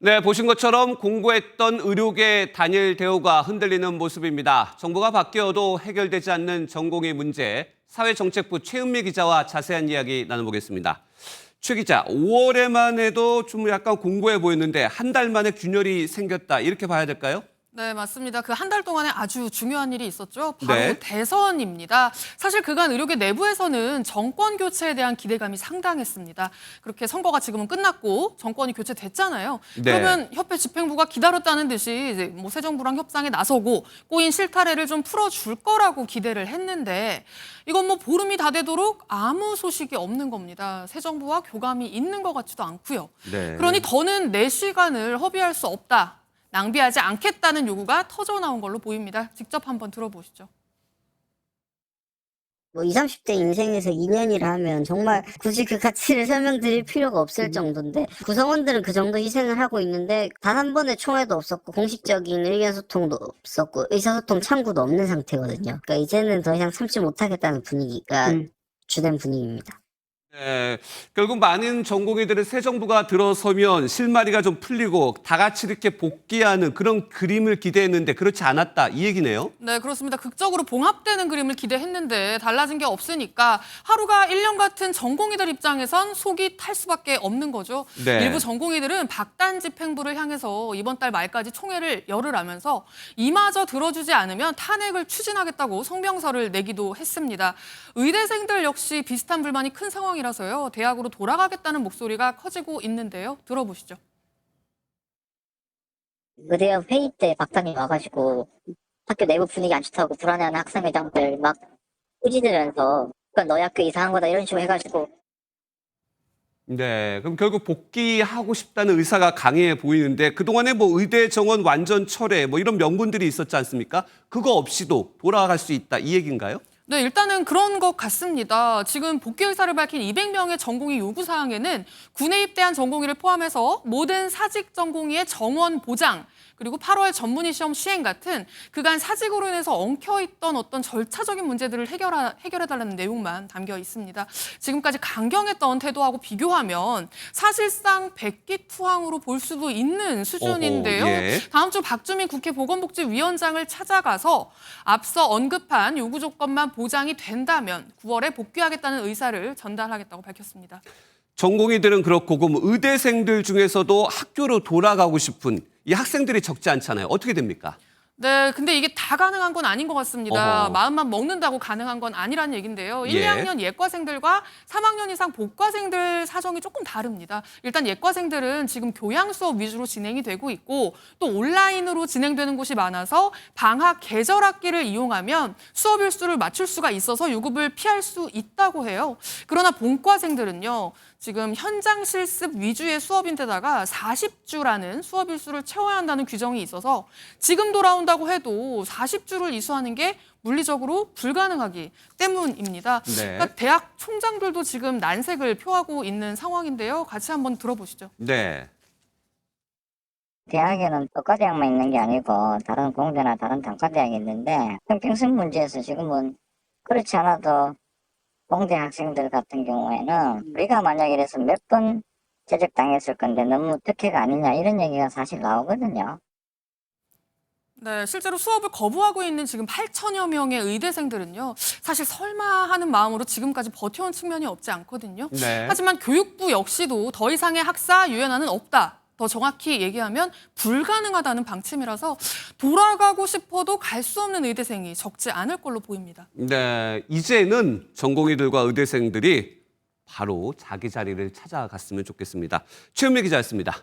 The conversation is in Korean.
네, 보신 것처럼 공고했던 의료계 단일 대우가 흔들리는 모습입니다. 정부가 바뀌어도 해결되지 않는 전공의 문제, 사회정책부 최은미 기자와 자세한 이야기 나눠보겠습니다. 최 기자, 5월에만 해도 좀 약간 공고해 보였는데 한 달 만에 균열이 생겼다, 이렇게 봐야 될까요? 네, 맞습니다. 그 한 달 동안에 아주 중요한 일이 있었죠. 바로 네. 대선입니다. 사실 그간 의료계 내부에서는 정권 교체에 대한 기대감이 상당했습니다. 그렇게 선거가 지금은 끝났고 정권이 교체됐잖아요. 네. 그러면 협회 집행부가 기다렸다는 듯이 이제 새 정부랑 협상에 나서고 꼬인 실타래를 좀 풀어줄 거라고 기대를 했는데 이건 보름이 다 되도록 아무 소식이 없는 겁니다. 새 정부와 교감이 있는 것 같지도 않고요. 네. 그러니 더는 내 시간을 허비할 수 없다. 낭비하지 않겠다는 요구가 터져 나온 걸로 보입니다. 직접 한번 들어보시죠. 20, 30대 인생에서 2년이라 하면 정말 굳이 그 가치를 설명드릴 필요가 없을 정도인데 구성원들은 그 정도 희생을 하고 있는데 단 한 번의 총회도 없었고 공식적인 의견소통도 없었고 의사소통 창구도 없는 상태거든요. 그러니까 이제는 더 이상 참지 못하겠다는 분위기가 주된 분위기입니다. 네, 결국 많은 전공의들은 새 정부가 들어서면 실마리가 좀 풀리고 다 같이 이렇게 복귀하는 그런 그림을 기대했는데 그렇지 않았다, 이 얘기네요. 네, 그렇습니다. 극적으로 봉합되는 그림을 기대했는데 달라진 게 없으니까 하루가 1년 같은 전공의들 입장에선 속이 탈 수밖에 없는 거죠. 네. 일부 전공의들은 박단 집행부를 향해서 이번 달 말까지 총회를 열으라면서 이마저 들어주지 않으면 탄핵을 추진하겠다고 성명서를 내기도 했습니다. 의대생들 역시 비슷한 불만이 큰 상황이라서요. 대학으로 돌아가겠다는 목소리가 커지고 있는데요. 들어보시죠. 의대학 회의 때 박사님 와가지고 학교 내부 분위기 안 좋다고 불안해하는 학생회장들 막 꾸짖으면서 그건 너희 학교 이상한 거다 이런 식으로 해가지고 네, 그럼 결국 복귀하고 싶다는 의사가 강해 보이는데 그동안에 의대 정원 완전 철회 이런 명분들이 있었지 않습니까? 그거 없이도 돌아갈 수 있다, 이 얘기인가요? 네, 일단은 그런 것 같습니다. 지금 복귀 의사를 밝힌 200명의 전공의 요구사항에는 군에 입대한 전공의를 포함해서 모든 사직 전공의의 정원 보장, 그리고 8월 전문의 시험 시행 같은 그간 사직으로 인해서 엉켜있던 어떤 절차적인 문제들을 해결해달라는 내용만 담겨 있습니다. 지금까지 강경했던 태도하고 비교하면 사실상 백기투항으로 볼 수도 있는 수준인데요. 어허, 예. 다음 주 박주민 국회 보건복지위원장을 찾아가서 앞서 언급한 요구 조건만 보장이 된다면 9월에 복귀하겠다는 의사를 전달하겠다고 밝혔습니다. 전공의들은 그렇고 그럼 의대생들 중에서도 학교로 돌아가고 싶은 이 학생들이 적지 않잖아요. 어떻게 됩니까? 네, 근데 이게 다 가능한 건 아닌 것 같습니다. 어허. 마음만 먹는다고 가능한 건 아니라는 얘긴데요. 1, 예. 2학년 예과생들과 3학년 이상 복과생들 사정이 조금 다릅니다. 일단 예과생들은 지금 교양 수업 위주로 진행이 되고 있고 또 온라인으로 진행되는 곳이 많아서 방학 계절 학기를 이용하면 수업 일수를 맞출 수가 있어서 유급을 피할 수 있다고 해요. 그러나 본과생들은요. 지금 현장 실습 위주의 수업인데다가 40주라는 수업 일수를 채워야 한다는 규정이 있어서 지금 돌아온다고 해도 40주를 이수하는 게 물리적으로 불가능하기 때문입니다. 네. 그러니까 대학 총장들도 지금 난색을 표하고 있는 상황인데요. 같이 한번 들어보시죠. 네. 대학에는 의과대학만 있는 게 아니고 다른 공대나 다른 단과대학이 있는데 형평성 문제에서 지금은 그렇지 않아도 공대 학생들 같은 경우에는 우리가 만약 이래서 몇 번 제적당했을 건데 너무 특혜가 아니냐 이런 얘기가 사실 나오거든요. 네, 실제로 수업을 거부하고 있는 지금 8천여 명의 의대생들은요. 사실 설마 하는 마음으로 지금까지 버텨온 측면이 없지 않거든요. 네. 하지만 교육부 역시도 더 이상의 학사 유연화는 없다. 더 정확히 얘기하면 불가능하다는 방침이라서 돌아가고 싶어도 갈 수 없는 의대생이 적지 않을 걸로 보입니다. 네, 이제는 전공의들과 의대생들이 바로 자기 자리를 찾아갔으면 좋겠습니다. 최은미 기자였습니다.